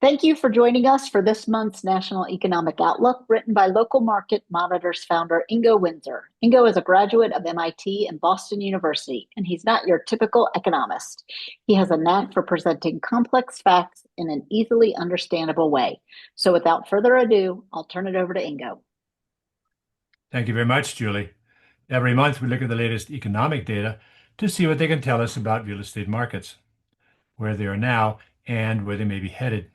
Thank you for joining us for this month's National Economic Outlook, written by Local Market Monitors founder Ingo Windsor. Ingo is a graduate of MIT and Boston University, and he's not your typical economist. He has a knack for presenting complex facts in an easily understandable way. So without further ado, I'll turn it over to Ingo. Thank you very much, Julie. Every month, we look at the latest economic data to see what they can tell us about real estate markets, where they are now, and where they may be headed.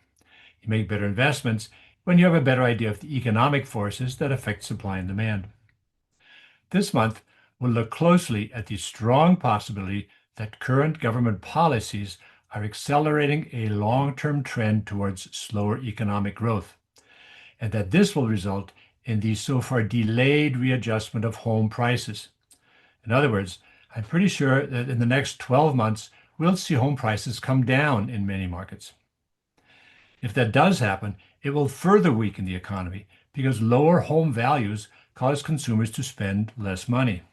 You make better investments when you have a better idea of the economic forces that affect supply and demand. This month, we'll look closely at the strong possibility that current government policies are accelerating a long-term trend towards slower economic growth, and that this will result in the so far delayed readjustment of home prices. In other words, I'm pretty sure that in the next 12 months, we'll see home prices come down in many markets. If that does happen, it will further weaken the economy because lower home values cause consumers to spend less money.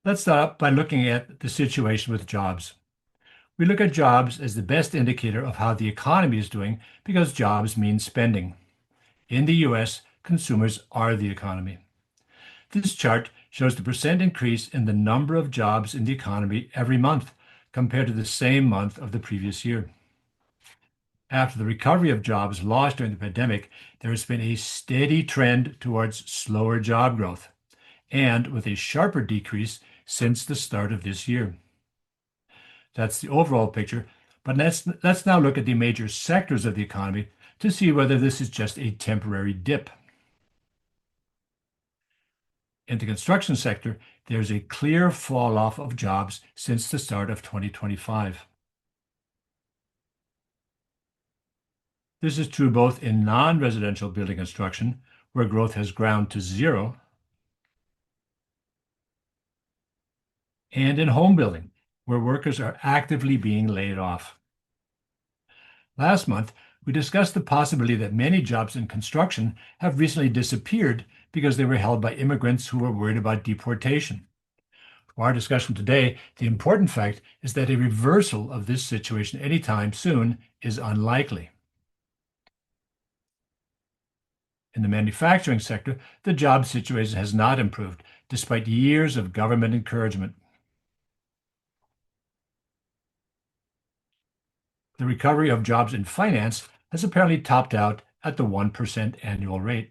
Let's start by looking at the situation with jobs. We look at jobs as the best indicator of how the economy is doing because jobs mean spending. In the US, consumers are the economy. This chart shows the percent increase in the number of jobs in the economy every month compared to the same month of the previous year. After the recovery of jobs lost during the pandemic, there has been a steady trend towards slower job growth, and with a sharper decrease since the start of this year. That's the overall picture, but let's now look at the major sectors of the economy to see whether this is just a temporary dip. In the construction sector, there's a clear fall off of jobs since the start of 2025. This is true both in non-residential building construction, where growth has ground to zero, and in home building, where workers are actively being laid off. Last month, we discussed the possibility that many jobs in construction have recently disappeared because they were held by immigrants who were worried about deportation. For our discussion today, the important fact is that a reversal of this situation anytime soon is unlikely. In the manufacturing sector, the job situation has not improved, despite years of government encouragement. The recovery of jobs in finance has apparently topped out at the 1% annual rate.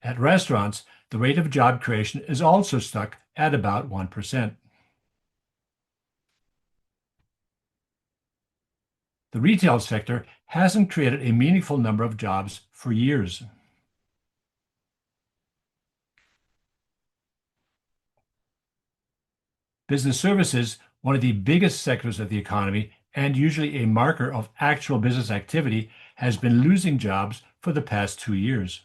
At restaurants, the rate of job creation is also stuck at about 1%. The retail sector hasn't created a meaningful number of jobs for years. Business services, one of the biggest sectors of the economy and usually a marker of actual business activity, has been losing jobs for the past 2 years.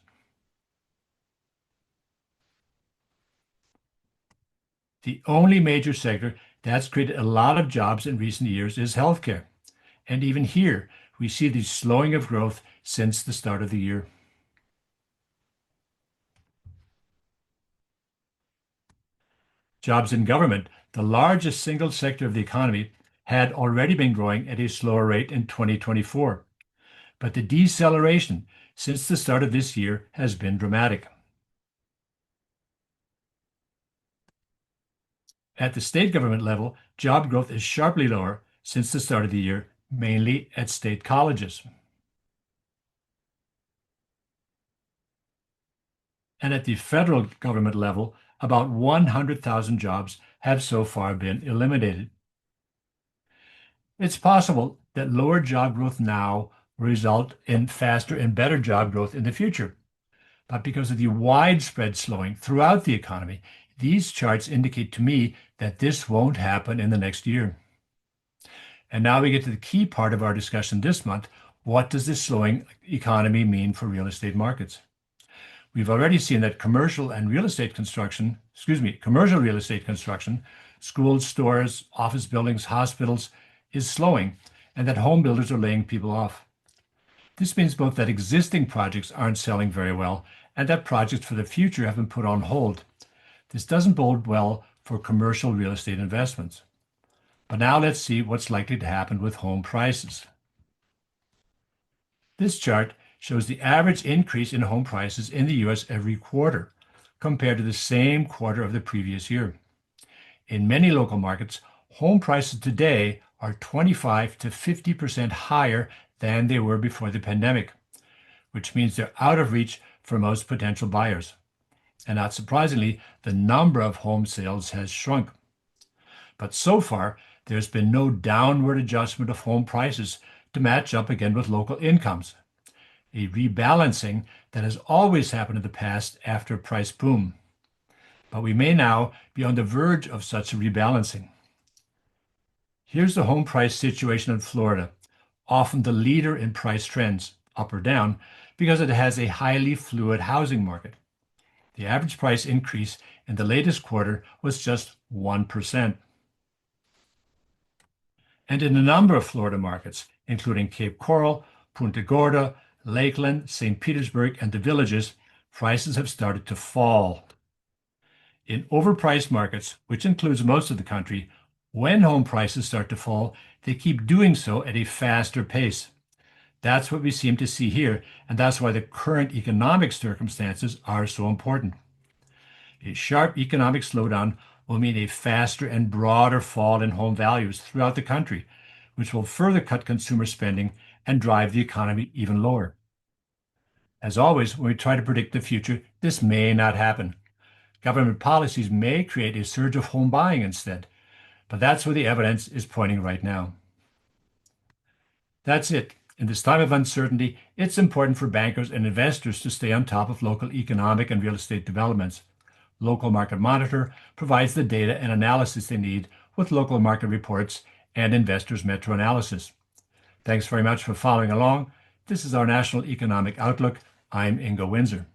The only major sector that's created a lot of jobs in recent years is healthcare. And even here, we see the slowing of growth since the start of the year. Jobs in government, the largest single sector of the economy, had already been growing at a slower rate in 2024. But the deceleration since the start of this year has been dramatic. At the state government level, job growth is sharply lower since the start of the year, mainly at state colleges. And at the federal government level, about 100,000 jobs have so far been eliminated. It's possible that lower job growth now will result in faster and better job growth in the future. But because of the widespread slowing throughout the economy, these charts indicate to me that this won't happen in the next year. And now we get to the key part of our discussion this month. What does this slowing economy mean for real estate markets? We've already seen that commercial real estate construction, schools, stores, office buildings, hospitals, is slowing, and that home builders are laying people off. This means both that existing projects aren't selling very well and that projects for the future have been put on hold. This doesn't bode well for commercial real estate investments. But now let's see what's likely to happen with home prices. This chart shows the average increase in home prices in the US every quarter compared to the same quarter of the previous year. In many local markets, home prices today are 25 to 50% higher than they were before the pandemic, which means they're out of reach for most potential buyers. And not surprisingly, the number of home sales has shrunk. But so far, there's been no downward adjustment of home prices to match up again with local incomes, a rebalancing that has always happened in the past after a price boom. But we may now be on the verge of such a rebalancing. Here's the home price situation in Florida, often the leader in price trends, up or down, because it has a highly fluid housing market. The average price increase in the latest quarter was just 1%. And in a number of Florida markets, including Cape Coral, Punta Gorda, Lakeland, St. Petersburg, and the Villages, prices have started to fall. In overpriced markets, which includes most of the country, when home prices start to fall, they keep doing so at a faster pace. That's what we seem to see here, and that's why the current economic circumstances are so important. A sharp economic slowdown will mean a faster and broader fall in home values throughout the country, which will further cut consumer spending and drive the economy even lower. As always, when we try to predict the future, this may not happen. Government policies may create a surge of home buying instead, but that's where the evidence is pointing right now. That's it. In this time of uncertainty, it's important for bankers and investors to stay on top of local economic and real estate developments. Local Market Monitor provides the data and analysis they need with local market reports and investors' metro analysis. Thanks very much for following along. This is our National Economic Outlook. I'm Ingo Windsor.